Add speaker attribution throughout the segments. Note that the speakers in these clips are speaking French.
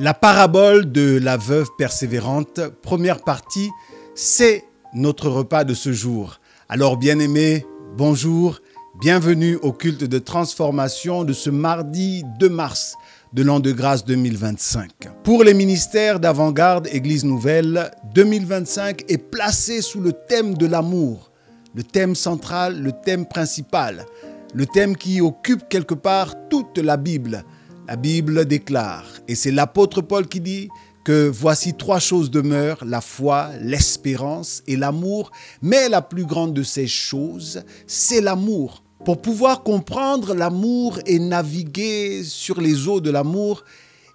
Speaker 1: La parabole de la veuve persévérante, première partie, c'est notre repas de ce jour. Alors bien-aimés, bonjour, bienvenue au culte de transformation de ce mardi 2 mars de l'an de grâce 2025. Pour les ministères d'Avant-Garde Église Nouvelle, 2025 est placé sous le thème de l'amour, le thème central, le thème principal, le thème qui occupe quelque part toute la Bible. La Bible déclare, et c'est l'apôtre Paul qui dit que voici 3 choses demeurent, la foi, l'espérance et l'amour, mais la plus grande de ces choses, c'est l'amour. Pour pouvoir comprendre l'amour et naviguer sur les eaux de l'amour,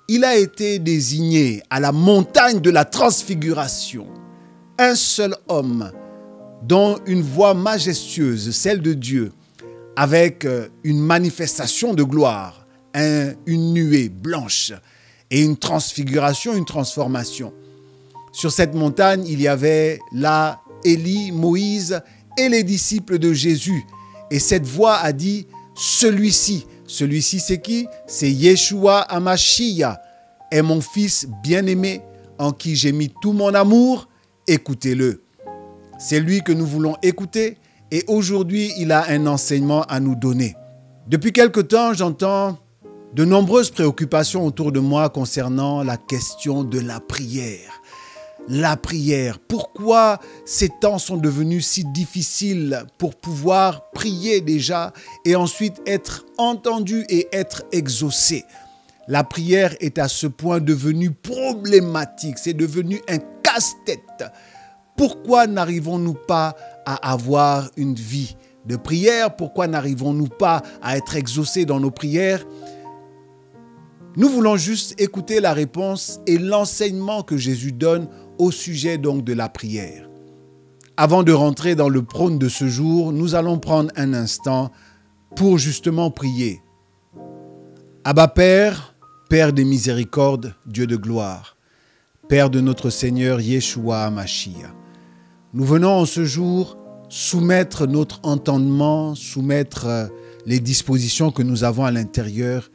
Speaker 1: il a été désigné à la montagne de la transfiguration. Un seul homme, dont une voix majestueuse, celle de Dieu, avec une manifestation de gloire, une nuée blanche et une transfiguration, une transformation. Sur cette montagne, il y avait là Élie, Moïse et les disciples de Jésus. Et cette voix a dit, celui-ci c'est qui? C'est Yeshua Hamashiach, est mon fils bien-aimé en qui j'ai mis tout mon amour, écoutez-le. C'est lui que nous voulons écouter et aujourd'hui, il a un enseignement à nous donner. Depuis quelque temps, j'entends de nombreuses préoccupations autour de moi concernant la question de la prière. La prière. Pourquoi ces temps sont devenus si difficiles pour pouvoir prier déjà et ensuite être entendu et être exaucé? La prière est à ce point devenue problématique. C'est devenu un casse-tête. Pourquoi n'arrivons-nous pas à avoir une vie de prière? Pourquoi n'arrivons-nous pas à être exaucés dans nos prières? Nous voulons juste écouter la réponse et l'enseignement que Jésus donne au sujet donc de la prière. Avant de rentrer dans le prône de ce jour, nous allons prendre un instant pour justement prier. Abba Père, Père des miséricordes, Dieu de gloire, Père de notre Seigneur Yeshua Hamashiach, nous venons en ce jour soumettre notre entendement, soumettre les dispositions que nous avons à l'intérieur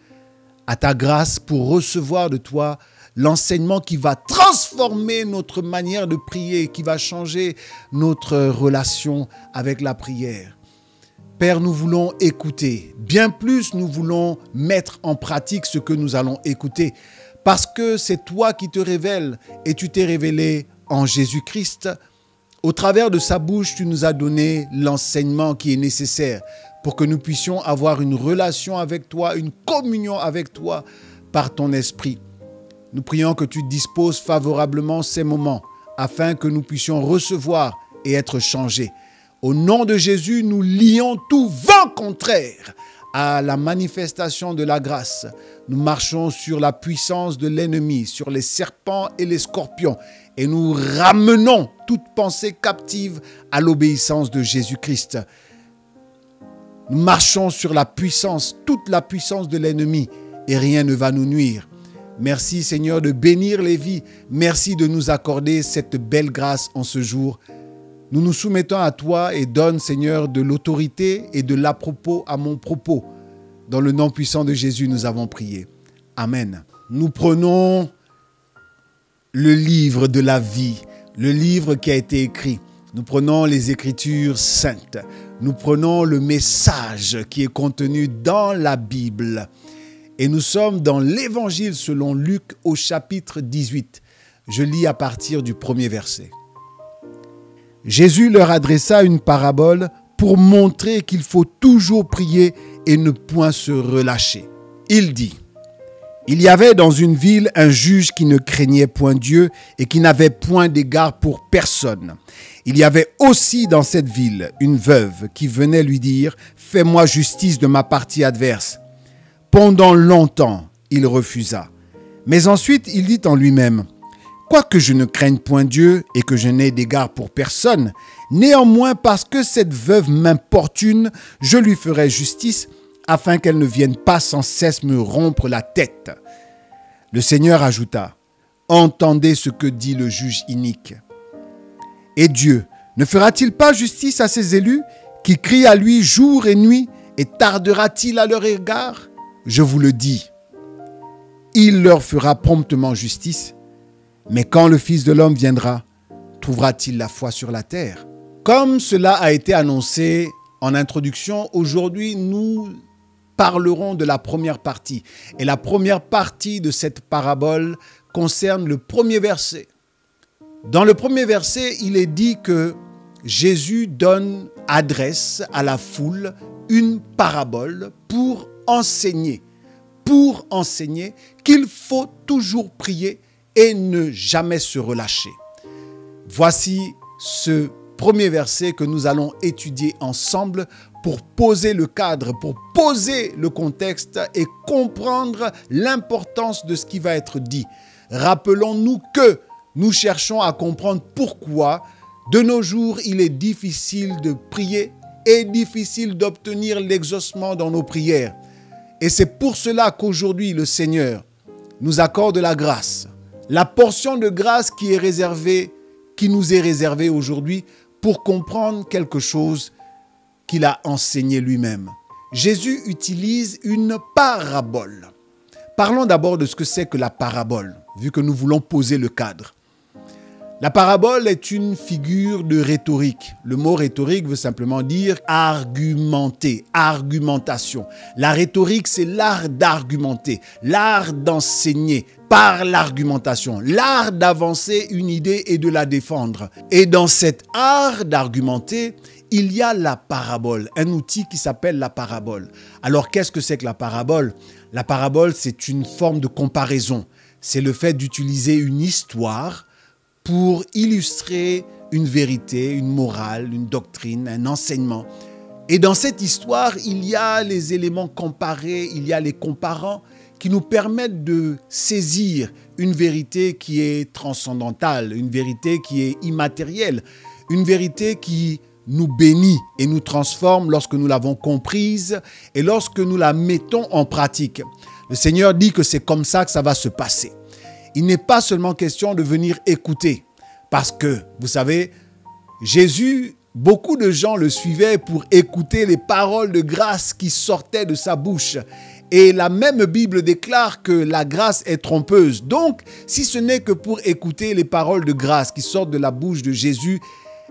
Speaker 1: à ta grâce pour recevoir de toi l'enseignement qui va transformer notre manière de prier, qui va changer notre relation avec la prière. Père, nous voulons écouter. Bien plus, nous voulons mettre en pratique ce que nous allons écouter parce que c'est toi qui te révèles et tu t'es révélé en Jésus-Christ. Au travers de sa bouche, tu nous as donné l'enseignement qui est nécessaire pour que nous puissions avoir une relation avec toi, une communion avec toi par ton esprit. Nous prions que tu disposes favorablement ces moments afin que nous puissions recevoir et être changés. Au nom de Jésus, nous lions tout vent contraire à la manifestation de la grâce. Nous marchons sur la puissance de l'ennemi, sur les serpents et les scorpions et nous ramenons toute pensée captive à l'obéissance de Jésus-Christ. Nous marchons sur la puissance, toute la puissance de l'ennemi et rien ne va nous nuire. Merci Seigneur de bénir les vies. Merci de nous accorder cette belle grâce en ce jour. Nous nous soumettons à toi et donne Seigneur de l'autorité et de l'à-propos à mon propos. Dans le nom puissant de Jésus, nous avons prié. Amen. Nous prenons le livre de la vie, le livre qui a été écrit. Nous prenons les Écritures saintes. Nous prenons le message qui est contenu dans la Bible. Et nous sommes dans l'Évangile selon Luc au chapitre 18. Je lis à partir du 1er verset. Jésus leur adressa une parabole pour montrer qu'il faut toujours prier et ne point se relâcher. Il dit, « Il y avait dans une ville un juge qui ne craignait point Dieu et qui n'avait point d'égard pour personne. Il y avait aussi dans cette ville une veuve qui venait lui dire « Fais-moi justice de ma partie adverse. » Pendant longtemps, il refusa. Mais ensuite, il dit en lui-même « Quoique je ne craigne point Dieu et que je n'ai d'égard pour personne, néanmoins parce que cette veuve m'importune, je lui ferai justice afin qu'elle ne vienne pas sans cesse me rompre la tête. » Le Seigneur ajouta « Entendez ce que dit le juge inique. Et Dieu ne fera-t-il pas justice à ses élus qui crient à lui jour et nuit et tardera-t-il à leur égard? Je vous le dis. » il leur fera promptement justice. Mais quand le Fils de l'homme viendra, trouvera-t-il la foi sur la terre? Comme cela a été annoncé en introduction, aujourd'hui nous parlerons de la première partie. Et la première partie de cette parabole concerne le premier verset. Dans le premier verset, il est dit que Jésus adresse à la foule une parabole pour enseigner qu'il faut toujours prier et ne jamais se relâcher. Voici ce premier verset que nous allons étudier ensemble pour poser le cadre, pour poser le contexte et comprendre l'importance de ce qui va être dit. Rappelons-nous que nous cherchons à comprendre pourquoi de nos jours il est difficile de prier et difficile d'obtenir l'exaucement dans nos prières. Et c'est pour cela qu'aujourd'hui le Seigneur nous accorde la grâce, la portion de grâce qui nous est réservée aujourd'hui pour comprendre quelque chose qu'il a enseigné lui-même. Jésus utilise une parabole. Parlons d'abord de ce que c'est que la parabole, vu que nous voulons poser le cadre. La parabole est une figure de rhétorique. Le mot rhétorique veut simplement dire argumenter, argumentation. La rhétorique, c'est l'art d'argumenter, l'art d'enseigner par l'argumentation, l'art d'avancer une idée et de la défendre. Et dans cet art d'argumenter, il y a la parabole, un outil qui s'appelle la parabole. Alors, qu'est-ce que c'est que la parabole? La parabole, c'est une forme de comparaison. C'est le fait d'utiliser une histoire pour illustrer une vérité, une morale, une doctrine, un enseignement. Et dans cette histoire, il y a les éléments comparés, il y a les comparants qui nous permettent de saisir une vérité qui est transcendantale, une vérité qui est immatérielle, une vérité qui nous bénit et nous transforme lorsque nous l'avons comprise et lorsque nous la mettons en pratique. Le Seigneur dit que c'est comme ça que ça va se passer. Il n'est pas seulement question de venir écouter, parce que, vous savez, Jésus, beaucoup de gens le suivaient pour écouter les paroles de grâce qui sortaient de sa bouche. Et la même Bible déclare que la grâce est trompeuse. Donc, si ce n'est que pour écouter les paroles de grâce qui sortent de la bouche de Jésus,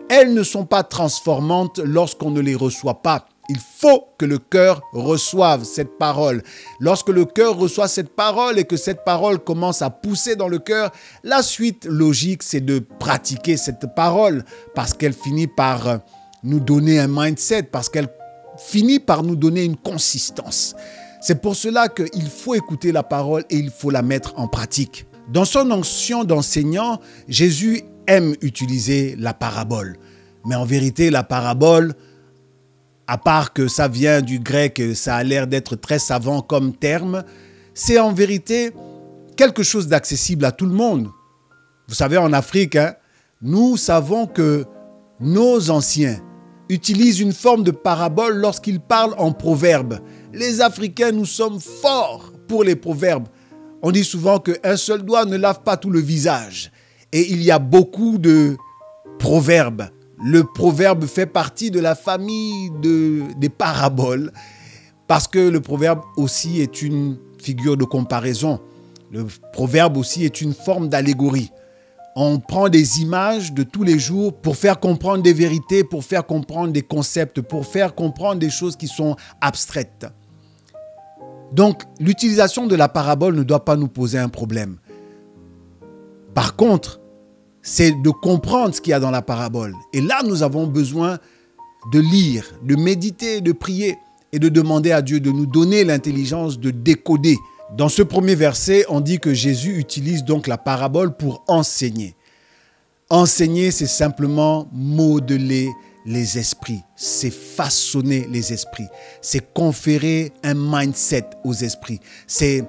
Speaker 1: elles ne sont pas transformantes lorsqu'on ne les reçoit pas. Il faut que le cœur reçoive cette parole. Lorsque le cœur reçoit cette parole et que cette parole commence à pousser dans le cœur, la suite logique, c'est de pratiquer cette parole parce qu'elle finit par nous donner un mindset, parce qu'elle finit par nous donner une consistance. C'est pour cela qu'il faut écouter la parole et il faut la mettre en pratique. Dans son onction d'enseignant, Jésus aime utiliser la parabole. Mais en vérité, la parabole, à part que ça vient du grec et ça a l'air d'être très savant comme terme, c'est en vérité quelque chose d'accessible à tout le monde. Vous savez, en Afrique, nous savons que nos anciens utilisent une forme de parabole lorsqu'ils parlent en proverbes. Les Africains, nous sommes forts pour les proverbes. On dit souvent qu'un seul doigt ne lave pas tout le visage. Et il y a beaucoup de proverbes. Le proverbe fait partie de la famille des paraboles parce que le proverbe aussi est une figure de comparaison. Le proverbe aussi est une forme d'allégorie. On prend des images de tous les jours pour faire comprendre des vérités, pour faire comprendre des concepts, pour faire comprendre des choses qui sont abstraites. Donc, l'utilisation de la parabole ne doit pas nous poser un problème. Par contre, c'est de comprendre ce qu'il y a dans la parabole. Et là, nous avons besoin de lire, de méditer, de prier et de demander à Dieu de nous donner l'intelligence de décoder. Dans ce premier verset, on dit que Jésus utilise donc la parabole pour enseigner. Enseigner, c'est simplement modeler les esprits, c'est façonner les esprits, c'est conférer un mindset aux esprits, c'est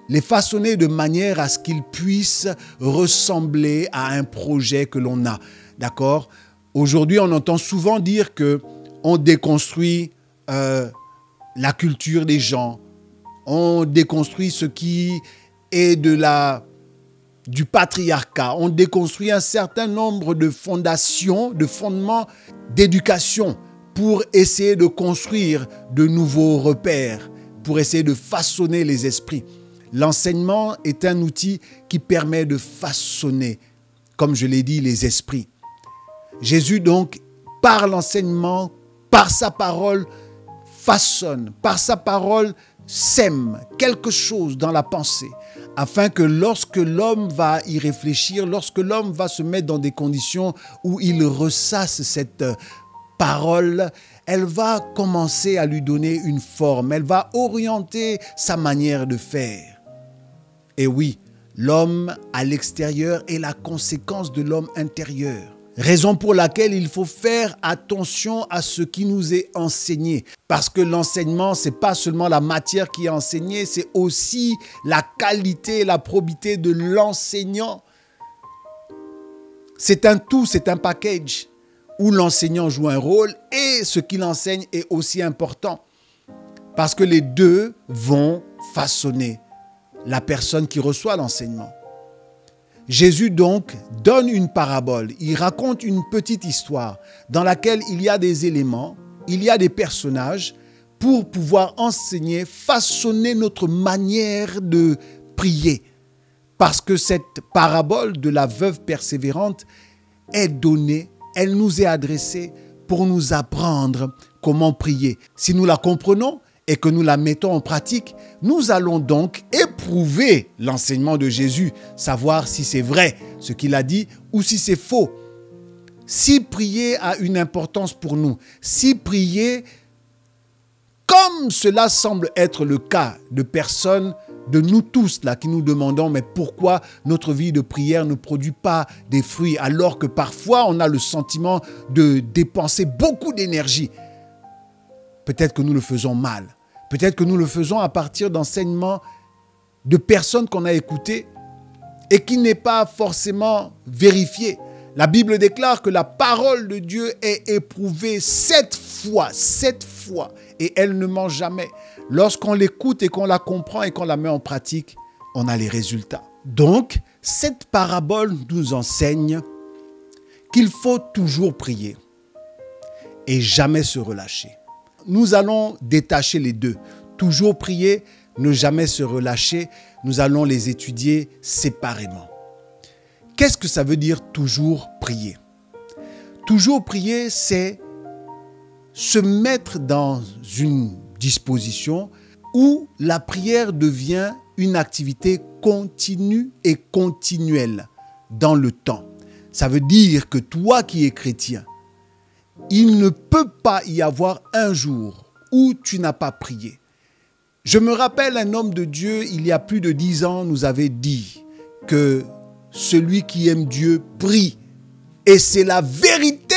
Speaker 1: les façonner de manière à ce qu'ils puissent ressembler à un projet que l'on a. D'accord? Aujourd'hui, on entend souvent dire qu'on déconstruit la culture des gens. On déconstruit ce qui est du patriarcat. On déconstruit un certain nombre de fondations, de fondements d'éducation pour essayer de construire de nouveaux repères, pour essayer de façonner les esprits. l'enseignement est un outil qui permet de façonner, comme je l'ai dit, les esprits. Jésus donc, par l'enseignement, par sa parole, façonne, par sa parole, sème quelque chose dans la pensée, afin que lorsque l'homme va y réfléchir, lorsque l'homme va se mettre dans des conditions où il ressasse cette parole, elle va commencer à lui donner une forme, elle va orienter sa manière de faire. Et oui, l'homme à l'extérieur est la conséquence de l'homme intérieur. Raison pour laquelle il faut faire attention à ce qui nous est enseigné. Parce que l'enseignement, ce n'est pas seulement la matière qui est enseignée, c'est aussi la qualité et la probité de l'enseignant. C'est un tout, c'est un package où l'enseignant joue un rôle et ce qu'il enseigne est aussi important. Parce que les deux vont façonner la personne qui reçoit l'enseignement. Jésus donc donne une parabole, il raconte une petite histoire dans laquelle il y a des éléments, il y a des personnages pour pouvoir enseigner, façonner notre manière de prier. Parce que cette parabole de la veuve persévérante est donnée, elle nous est adressée pour nous apprendre comment prier. Si nous la comprenons et que nous la mettons en pratique, nous allons donc éprouver l'enseignement de Jésus, savoir si c'est vrai ce qu'il a dit ou si c'est faux. Si prier a une importance pour nous, si prier, comme cela semble être le cas de personnes, de nous tous là qui nous demandons mais pourquoi notre vie de prière ne produit pas des fruits alors que parfois on a le sentiment de dépenser beaucoup d'énergie. Peut-être que nous le faisons mal. Peut-être que nous le faisons à partir d'enseignements de personnes qu'on a écoutées et qui n'est pas forcément vérifié. La Bible déclare que la parole de Dieu est éprouvée 7 fois, et elle ne ment jamais. Lorsqu'on l'écoute et qu'on la comprend et qu'on la met en pratique, on a les résultats. Donc, cette parabole nous enseigne qu'il faut toujours prier et jamais se relâcher. Nous allons détacher les deux. Toujours prier, ne jamais se relâcher. Nous allons les étudier séparément. Qu'est-ce que ça veut dire toujours prier? Toujours prier, c'est se mettre dans une disposition où la prière devient une activité continue et continuelle dans le temps. Ça veut dire que toi qui es chrétien, il ne peut pas y avoir un jour où tu n'as pas prié. Je me rappelle un homme de Dieu, il y a plus de 10 ans, nous avait dit que celui qui aime Dieu prie. Et c'est la vérité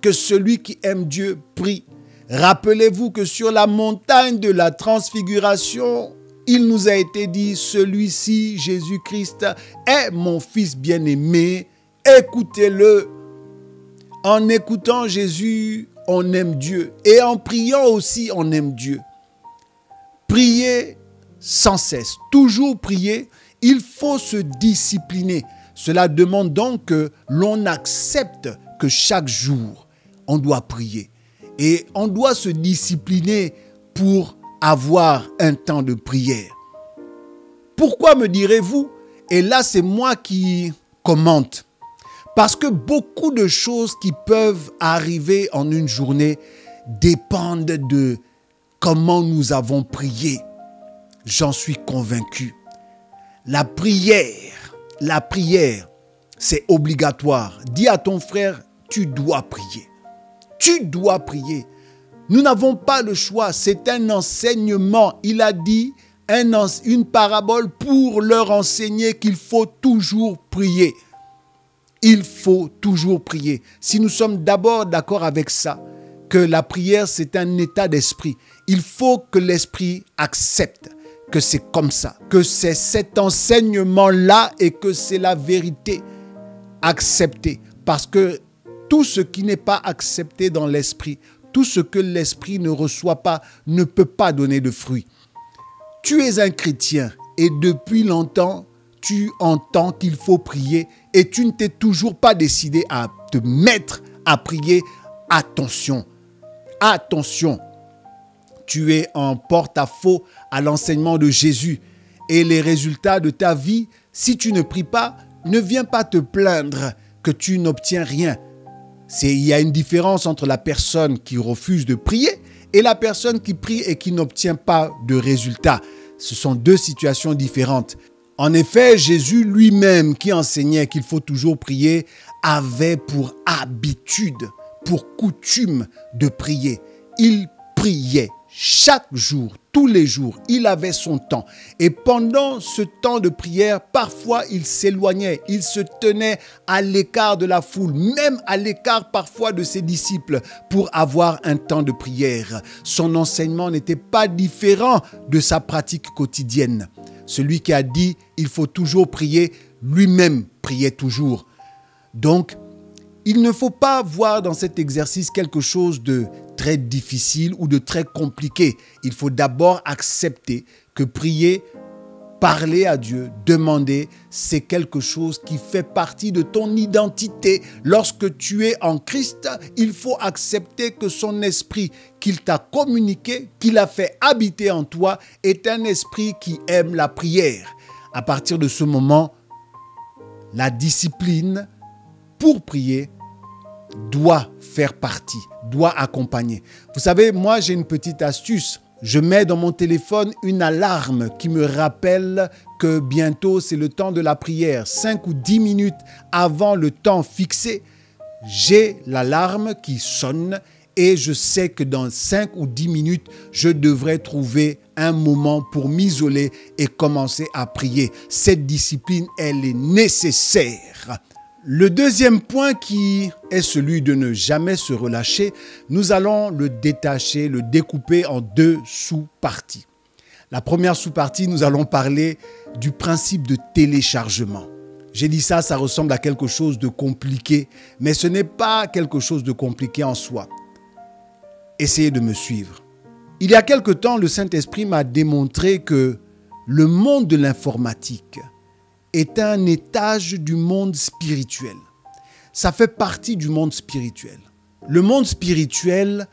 Speaker 1: que celui qui aime Dieu prie. Rappelez-vous que sur la montagne de la transfiguration, il nous a été dit, celui-ci, Jésus-Christ, est mon fils bien-aimé, écoutez-le. En écoutant Jésus, on aime Dieu. Et en priant aussi, on aime Dieu. Prier sans cesse, toujours prier, il faut se discipliner. Cela demande donc que l'on accepte que chaque jour, on doit prier. Et on doit se discipliner pour avoir un temps de prière. Pourquoi me direz-vous? Et là, c'est moi qui commente. Parce que beaucoup de choses qui peuvent arriver en une journée dépendent de comment nous avons prié. J'en suis convaincu. La prière, c'est obligatoire. Dis à ton frère, tu dois prier. Tu dois prier. Nous n'avons pas le choix. C'est un enseignement. Il a dit une parabole pour leur enseigner qu'il faut toujours prier. Il faut toujours prier. Si nous sommes d'abord d'accord avec ça, que la prière, c'est un état d'esprit, il faut que l'esprit accepte que c'est comme ça, que c'est cet enseignement-là et que c'est la vérité. Accepter. Parce que tout ce qui n'est pas accepté dans l'esprit, tout ce que l'esprit ne reçoit pas, ne peut pas donner de fruits. Tu es un chrétien et depuis longtemps, tu entends qu'il faut prier et tu ne t'es toujours pas décidé à te mettre à prier. Attention, attention, tu es en porte-à-faux à l'enseignement de Jésus et les résultats de ta vie, si tu ne pries pas, ne viens pas te plaindre que tu n'obtiens rien. Il y a une différence entre la personne qui refuse de prier et la personne qui prie et qui n'obtient pas de résultats. Ce sont deux situations différentes. En effet, Jésus lui-même, qui enseignait qu'il faut toujours prier, avait pour habitude, pour coutume de prier. Il priait chaque jour, tous les jours, il avait son temps. Et pendant ce temps de prière, parfois il s'éloignait, il se tenait à l'écart de la foule, même à l'écart parfois de ses disciples pour avoir un temps de prière. Son enseignement n'était pas différent de sa pratique quotidienne. Celui qui a dit « il faut toujours prier », lui-même priait toujours. Donc, il ne faut pas voir dans cet exercice quelque chose de très difficile ou de très compliqué. Il faut d'abord accepter que prier, parler à Dieu, demander, c'est quelque chose qui fait partie de ton identité. Lorsque tu es en Christ, il faut accepter que son esprit qu'il t'a communiqué, qu'il a fait habiter en toi, est un esprit qui aime la prière. À partir de ce moment, la discipline pour prier doit faire partie, doit accompagner. Vous savez, moi j'ai une petite astuce. Je mets dans mon téléphone une alarme qui me rappelle que bientôt c'est le temps de la prière. 5 ou 10 minutes avant le temps fixé, j'ai l'alarme qui sonne et je sais que dans 5 ou 10 minutes, je devrais trouver un moment pour m'isoler et commencer à prier. Cette discipline, elle est nécessaire. Le deuxième point qui est celui de ne jamais se relâcher, nous allons le détacher, le découper en deux sous-parties. La première sous-partie, nous allons parler du principe de téléchargement. J'ai dit ça ressemble à quelque chose de compliqué, mais ce n'est pas quelque chose de compliqué en soi. Essayez de me suivre. Il y a quelque temps, le Saint-Esprit m'a démontré que le monde de l'informatique est un étage du monde spirituel. Ça fait partie du monde spirituel. Le monde spirituel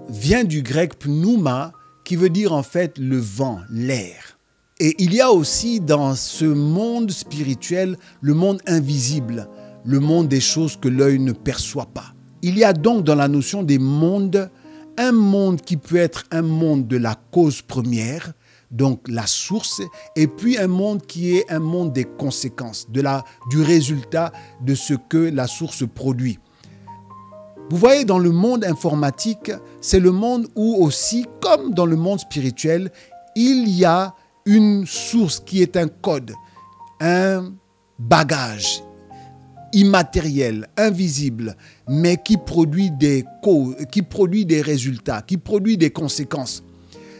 Speaker 1: vient du grec pneuma, qui veut dire en fait le vent, l'air. Et il y a aussi dans ce monde spirituel le monde invisible, le monde des choses que l'œil ne perçoit pas. Il y a donc dans la notion des mondes, un monde qui peut être un monde de la cause première, donc la source, et puis un monde qui est un monde des conséquences, du résultat de ce que la source produit. Vous voyez, dans le monde informatique, c'est le monde où aussi, comme dans le monde spirituel, il y a une source qui est un code, un bagage immatériel, invisible, mais qui produit des causes, qui produit des résultats, qui produit des conséquences.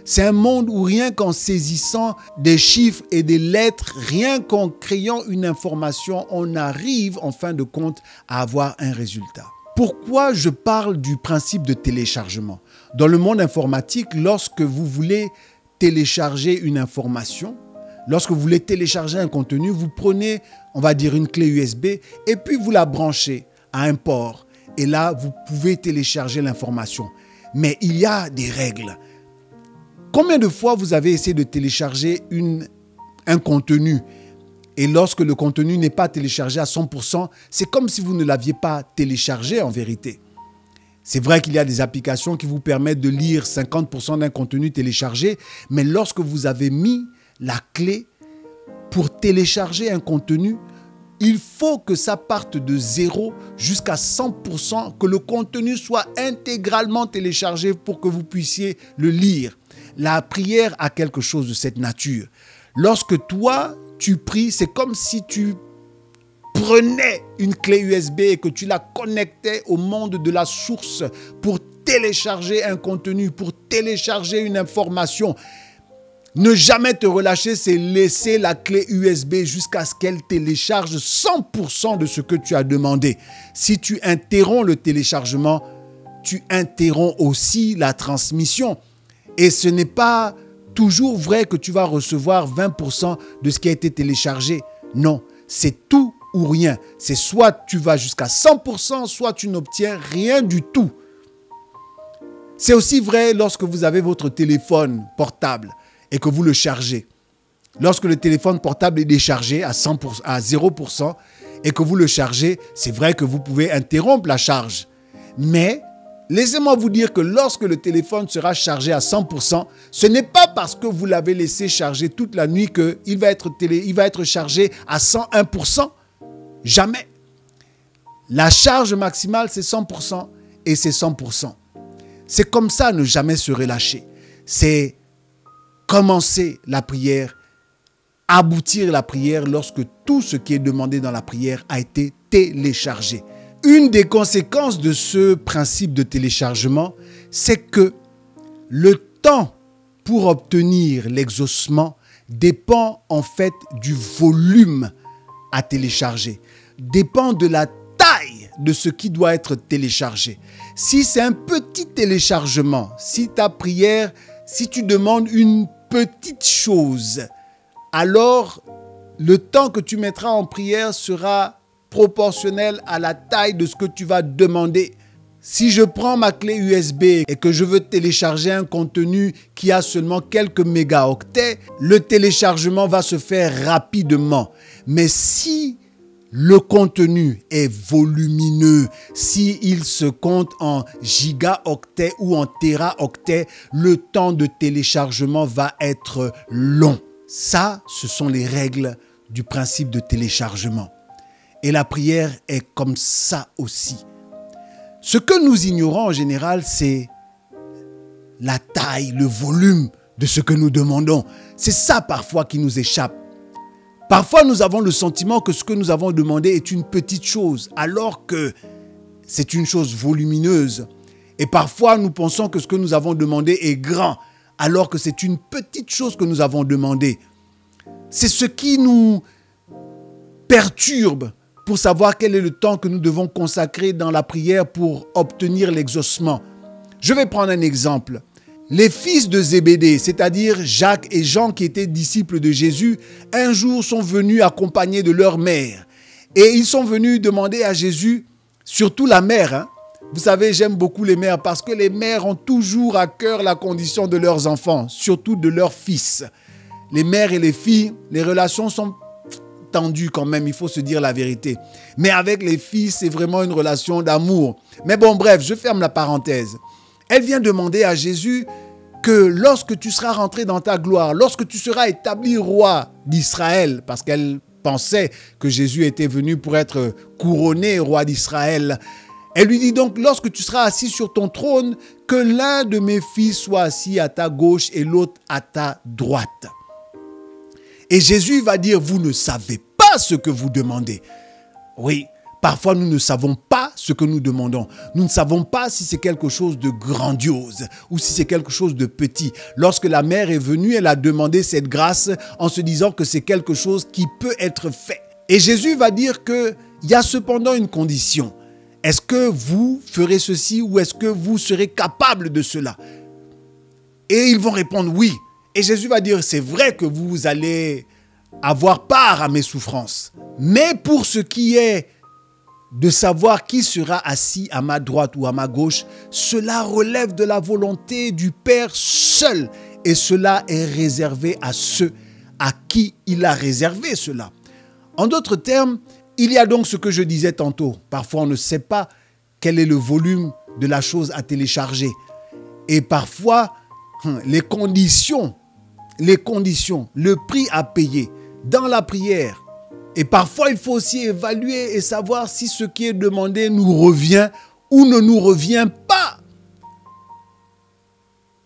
Speaker 1: C'est un monde où rien qu'en saisissant des chiffres et des lettres, rien qu'en créant une information, on arrive en fin de compte à avoir un résultat. Pourquoi je parle du principe de téléchargement? Dans le monde informatique, lorsque vous voulez télécharger une information, lorsque vous voulez télécharger un contenu, vous prenez, on va dire, une clé USB et puis vous la branchez à un port. Et là, vous pouvez télécharger l'information. Mais il y a des règles. Combien de fois vous avez essayé de télécharger un contenu et lorsque le contenu n'est pas téléchargé à 100%, c'est comme si vous ne l'aviez pas téléchargé en vérité. C'est vrai qu'il y a des applications qui vous permettent de lire 50% d'un contenu téléchargé, mais lorsque vous avez mis la clé pour télécharger un contenu, il faut que ça parte de 0 jusqu'à 100%, que le contenu soit intégralement téléchargé pour que vous puissiez le lire. La prière a quelque chose de cette nature. Lorsque toi, tu pries, c'est comme si tu prenais une clé USB et que tu la connectais au monde de la source pour télécharger un contenu, pour télécharger une information. Ne jamais te relâcher, c'est laisser la clé USB jusqu'à ce qu'elle télécharge 100% de ce que tu as demandé. Si tu interromps le téléchargement, tu interromps aussi la transmission. Et ce n'est pas toujours vrai que tu vas recevoir 20% de ce qui a été téléchargé. Non, c'est tout ou rien. C'est soit tu vas jusqu'à 100%, soit tu n'obtiens rien du tout. C'est aussi vrai lorsque vous avez votre téléphone portable et que vous le chargez. lorsque le téléphone portable est déchargé à 0% et que vous le chargez, c'est vrai que vous pouvez interrompre la charge. Mais laissez-moi vous dire que lorsque le téléphone sera chargé à 100%, ce n'est pas parce que vous l'avez laissé charger toute la nuit qu'il va être chargé à 101%. Jamais. La charge maximale, c'est 100% et c'est 100%. C'est comme ça, ne jamais se relâcher. C'est commencer la prière, aboutir la prière lorsque tout ce qui est demandé dans la prière a été téléchargé. Une des conséquences de ce principe de téléchargement, c'est que le temps pour obtenir l'exaucement dépend en fait du volume à télécharger, dépend de la taille de ce qui doit être téléchargé. Si c'est un petit téléchargement, si ta prière, si tu demandes une petite chose, alors le temps que tu mettras en prière sera proportionnel à la taille de ce que tu vas demander. Si je prends ma clé USB et que je veux télécharger un contenu qui a seulement quelques mégaoctets, le téléchargement va se faire rapidement. Mais si le contenu est volumineux, s'il se compte en gigaoctets ou en téraoctets, le temps de téléchargement va être long. Ça, ce sont les règles du principe de téléchargement. Et la prière est comme ça aussi. Ce que nous ignorons en général, c'est la taille, le volume de ce que nous demandons. C'est ça parfois qui nous échappe. Parfois, nous avons le sentiment que ce que nous avons demandé est une petite chose, alors que c'est une chose volumineuse. Et parfois, nous pensons que ce que nous avons demandé est grand, alors que c'est une petite chose que nous avons demandé. C'est ce qui nous perturbe pour savoir quel est le temps que nous devons consacrer dans la prière pour obtenir l'exaucement. Je vais prendre un exemple. Les fils de Zébédée, c'est-à-dire Jacques et Jean qui étaient disciples de Jésus, un jour sont venus accompagnés de leur mère. Et ils sont venus demander à Jésus, surtout la mère. Vous savez, j'aime beaucoup les mères parce que les mères ont toujours à cœur la condition de leurs enfants, surtout de leurs fils. Les mères et les filles, les relations sont tendu quand même, il faut se dire la vérité. Mais avec les filles, c'est vraiment une relation d'amour. Mais bon, bref, je ferme la parenthèse. Elle vient demander à Jésus que lorsque tu seras rentré dans ta gloire, lorsque tu seras établi roi d'Israël, parce qu'elle pensait que Jésus était venu pour être couronné roi d'Israël, elle lui dit donc, lorsque tu seras assis sur ton trône, que l'un de mes fils soit assis à ta gauche et l'autre à ta droite. Et Jésus va dire, vous ne savez pas ce que vous demandez. Oui, parfois nous ne savons pas ce que nous demandons. Nous ne savons pas si c'est quelque chose de grandiose ou si c'est quelque chose de petit. Lorsque la mère est venue, elle a demandé cette grâce en se disant que c'est quelque chose qui peut être fait. Et Jésus va dire qu'il y a cependant une condition. Est-ce que vous ferez ceci ou est-ce que vous serez capable de cela? Et ils vont répondre oui. Et Jésus va dire, c'est vrai que vous allez avoir part à mes souffrances. Mais pour ce qui est de savoir qui sera assis à ma droite ou à ma gauche, cela relève de la volonté du Père seul. Et cela est réservé à ceux à qui il a réservé cela. En d'autres termes, il y a donc ce que je disais tantôt. Parfois, on ne sait pas quel est le volume de la chose à télécharger. Et parfois, les conditions, le prix à payer dans la prière. Et parfois, il faut aussi évaluer et savoir si ce qui est demandé nous revient ou ne nous revient pas.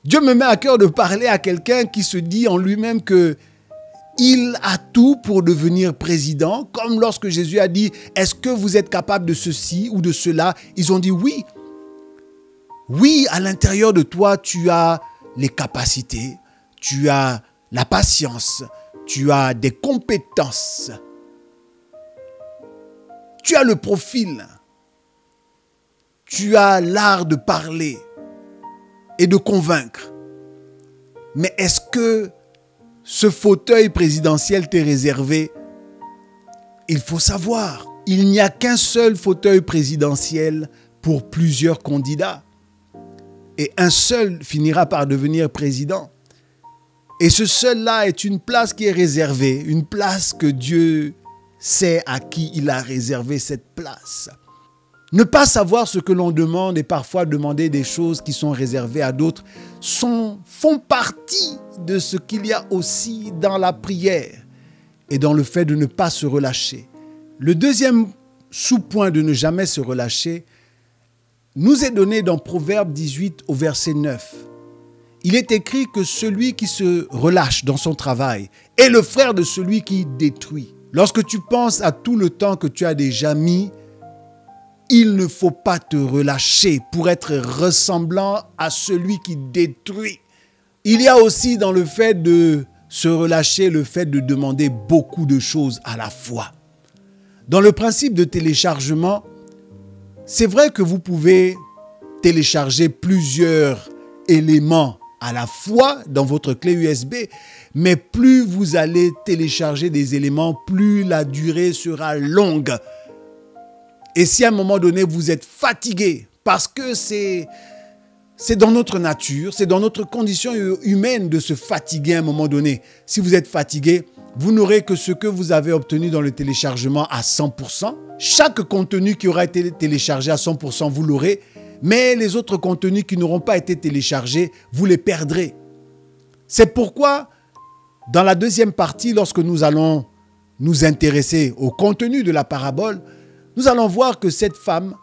Speaker 1: Dieu me met à cœur de parler à quelqu'un qui se dit en lui-même que il a tout pour devenir président, comme lorsque Jésus a dit, est-ce que vous êtes capable de ceci ou de cela? Ils ont dit oui. Oui, à l'intérieur de toi, tu as les capacités, tu as la patience, tu as des compétences, tu as le profil, tu as l'art de parler et de convaincre. Mais est-ce que ce fauteuil présidentiel t'est réservé? Il faut savoir, il n'y a qu'un seul fauteuil présidentiel pour plusieurs candidats. Et un seul finira par devenir président. Et ce seul-là est une place qui est réservée, une place que Dieu sait à qui il a réservé cette place. Ne pas savoir ce que l'on demande et parfois demander des choses qui sont réservées à d'autres font partie de ce qu'il y a aussi dans la prière et dans le fait de ne pas se relâcher. Le deuxième sous-point de ne jamais se relâcher nous est donné dans Proverbe 18 au verset 9. Il est écrit que celui qui se relâche dans son travail est le frère de celui qui détruit. Lorsque tu penses à tout le temps que tu as déjà mis, il ne faut pas te relâcher pour être ressemblant à celui qui détruit. Il y a aussi dans le fait de se relâcher, le fait de demander beaucoup de choses à la fois. Dans le principe de téléchargement, c'est vrai que vous pouvez télécharger plusieurs éléments à la fois dans votre clé USB, mais plus vous allez télécharger des éléments, plus la durée sera longue. Et si à un moment donné, vous êtes fatigué, parce que c'est dans notre nature, c'est dans notre condition humaine de se fatiguer à un moment donné. Si vous êtes fatigué, vous n'aurez que ce que vous avez obtenu dans le téléchargement à 100%. Chaque contenu qui aura été téléchargé à 100%, vous l'aurez. Mais les autres contenus qui n'auront pas été téléchargés, vous les perdrez. C'est pourquoi, dans la deuxième partie, lorsque nous allons nous intéresser au contenu de la parabole, nous allons voir que cette femme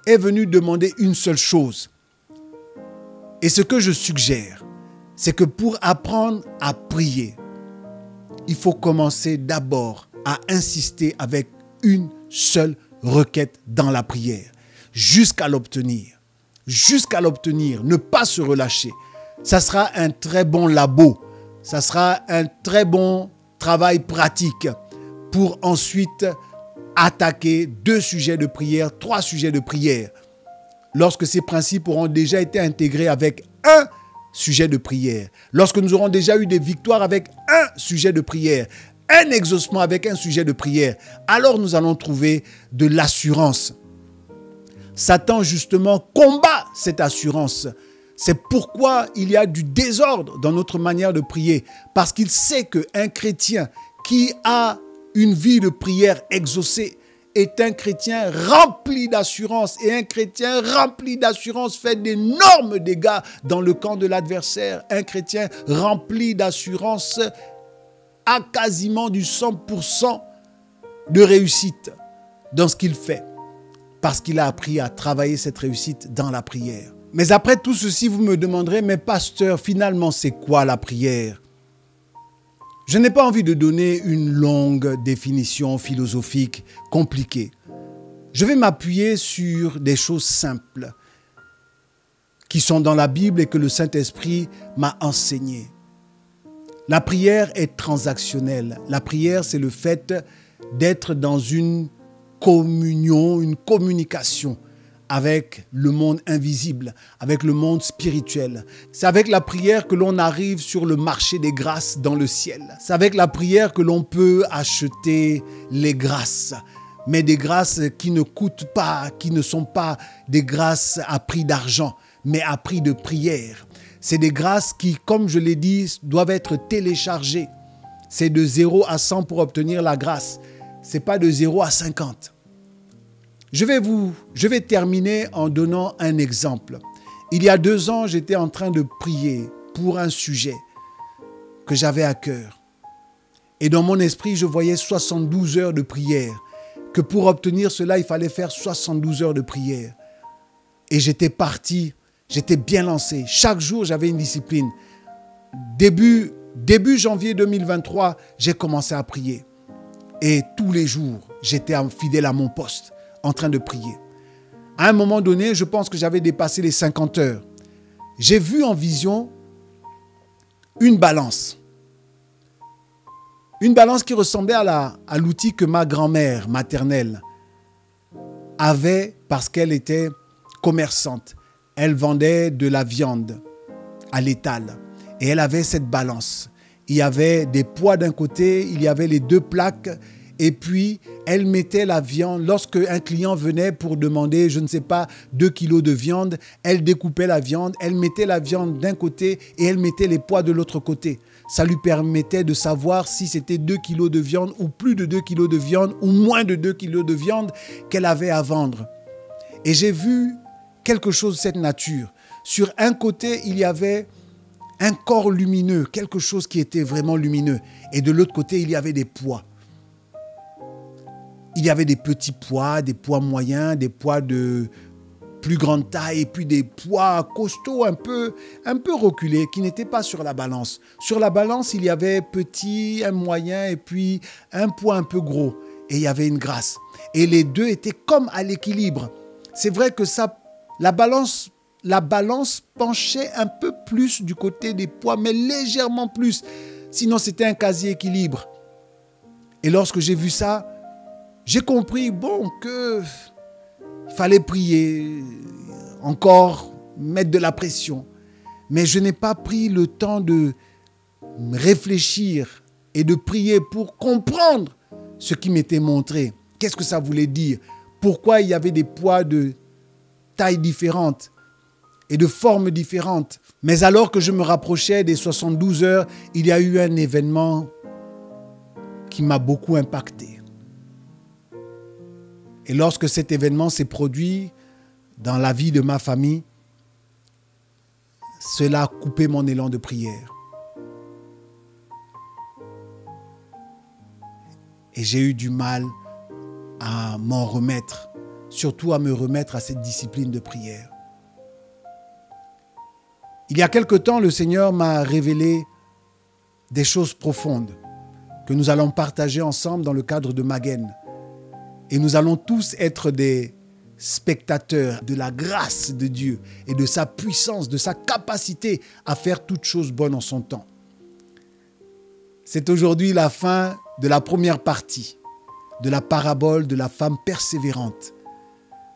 Speaker 1: est venue demander une seule chose. Et ce que je suggère, c'est que pour apprendre à prier, il faut commencer d'abord à insister avec une seule requête dans la prière, jusqu'à l'obtenir. Jusqu'à l'obtenir, ne pas se relâcher. Ça sera un très bon labo, ça sera un très bon travail pratique pour ensuite attaquer 2 sujets de prière, 3 sujets de prière. Lorsque ces principes auront déjà été intégrés avec un sujet de prière, lorsque nous aurons déjà eu des victoires avec un sujet de prière, un exaucement avec un sujet de prière, alors nous allons trouver de l'assurance. Satan, justement, combat cette assurance. C'est pourquoi il y a du désordre dans notre manière de prier. Parce qu'il sait qu'un chrétien qui a une vie de prière exaucée est un chrétien rempli d'assurance. Et un chrétien rempli d'assurance fait d'énormes dégâts dans le camp de l'adversaire. Un chrétien rempli d'assurance a quasiment du 100% de réussite dans ce qu'il fait. Parce qu'il a appris à travailler cette réussite dans la prière. Mais après tout ceci, vous me demanderez, mais pasteur, finalement, c'est quoi la prière? Je n'ai pas envie de donner une longue définition philosophique compliquée. Je vais m'appuyer sur des choses simples qui sont dans la Bible et que le Saint-Esprit m'a enseigné. La prière est transactionnelle. La prière, c'est le fait d'être dans une communion, une communication avec le monde invisible, avec le monde spirituel. C'est avec la prière que l'on arrive sur le marché des grâces dans le ciel. C'est avec la prière que l'on peut acheter les grâces, mais des grâces qui ne coûtent pas, qui ne sont pas des grâces à prix d'argent, mais à prix de prière. C'est des grâces qui, comme je l'ai dit, doivent être téléchargées. C'est de 0 à 100 pour obtenir la grâce. Ce n'est pas de 0 à 50. Je vais terminer en donnant un exemple. Il y a 2 ans, j'étais en train de prier pour un sujet que j'avais à cœur. Et dans mon esprit, je voyais 72 heures de prière. Que pour obtenir cela, il fallait faire 72 heures de prière. Et j'étais parti, j'étais bien lancé. Chaque jour, j'avais une discipline. Début janvier 2023, j'ai commencé à prier. Et tous les jours, j'étais fidèle à mon poste, en train de prier. À un moment donné, je pense que j'avais dépassé les 50 heures. J'ai vu en vision une balance. Une balance qui ressemblait à l'outil que ma grand-mère maternelle avait parce qu'elle était commerçante. Elle vendait de la viande à l'étal. Et elle avait cette balance. Il y avait des poids d'un côté, il y avait les 2 plaques Et puis, elle mettait la viande. Lorsque un client venait pour demander, je ne sais pas, 2 kilos de viande, elle découpait la viande, elle mettait la viande d'un côté et elle mettait les poids de l'autre côté. Ça lui permettait de savoir si c'était 2 kilos de viande ou plus de 2 kilos de viande ou moins de 2 kilos de viande qu'elle avait à vendre. Et j'ai vu quelque chose de cette nature. Sur un côté, il y avait un corps lumineux, quelque chose qui était vraiment lumineux. Et de l'autre côté, il y avait des poids. Il y avait des petits poids, des poids moyens, des poids de plus grande taille et puis des poids costauds un peu reculés qui n'étaient pas sur la balance. Sur la balance, il y avait petit, un moyen et puis un poids un peu gros. Et il y avait une grâce. Et les deux étaient comme à l'équilibre. C'est vrai que la balance penchait un peu plus du côté des poids, mais légèrement plus. Sinon, c'était un quasi-équilibre. Et lorsque j'ai vu ça, j'ai compris, qu'il fallait prier, encore mettre de la pression. Mais je n'ai pas pris le temps de réfléchir et de prier pour comprendre ce qui m'était montré. Qu'est-ce que ça voulait dire? Pourquoi il y avait des poids de tailles différentes et de formes différentes? Mais alors que je me rapprochais des 72 heures, il y a eu un événement qui m'a beaucoup impacté. Et lorsque cet événement s'est produit dans la vie de ma famille, cela a coupé mon élan de prière. Et j'ai eu du mal à m'en remettre, surtout à me remettre à cette discipline de prière. Il y a quelque temps, le Seigneur m'a révélé des choses profondes que nous allons partager ensemble dans le cadre de Magen. Et nous allons tous être des spectateurs de la grâce de Dieu et de sa puissance, de sa capacité à faire toutes choses bonnes en son temps. C'est aujourd'hui la fin de la première partie de la parabole de la femme persévérante.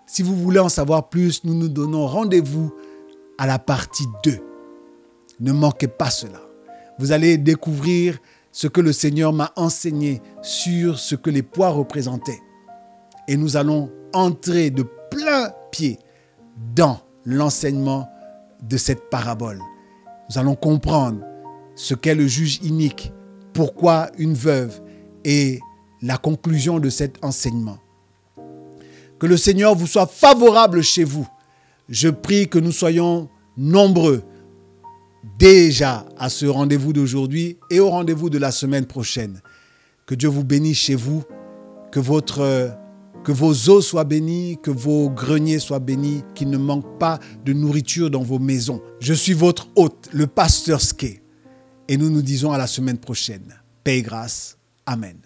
Speaker 1: Si vous voulez en savoir plus, nous nous donnons rendez-vous à la partie 2. Ne manquez pas cela. Vous allez découvrir ce que le Seigneur m'a enseigné sur ce que les poids représentaient. Et nous allons entrer de plein pied dans l'enseignement de cette parabole. Nous allons comprendre ce qu'est le juge inique, pourquoi une veuve et la conclusion de cet enseignement. Que le Seigneur vous soit favorable chez vous. Je prie que nous soyons nombreux déjà à ce rendez-vous d'aujourd'hui et au rendez-vous de la semaine prochaine. Que Dieu vous bénisse chez vous, que vos eaux soient bénies, que vos greniers soient bénis, qu'il ne manque pas de nourriture dans vos maisons. Je suis votre hôte, le pasteur Ske, et nous nous disons à la semaine prochaine. Paix et grâce. Amen.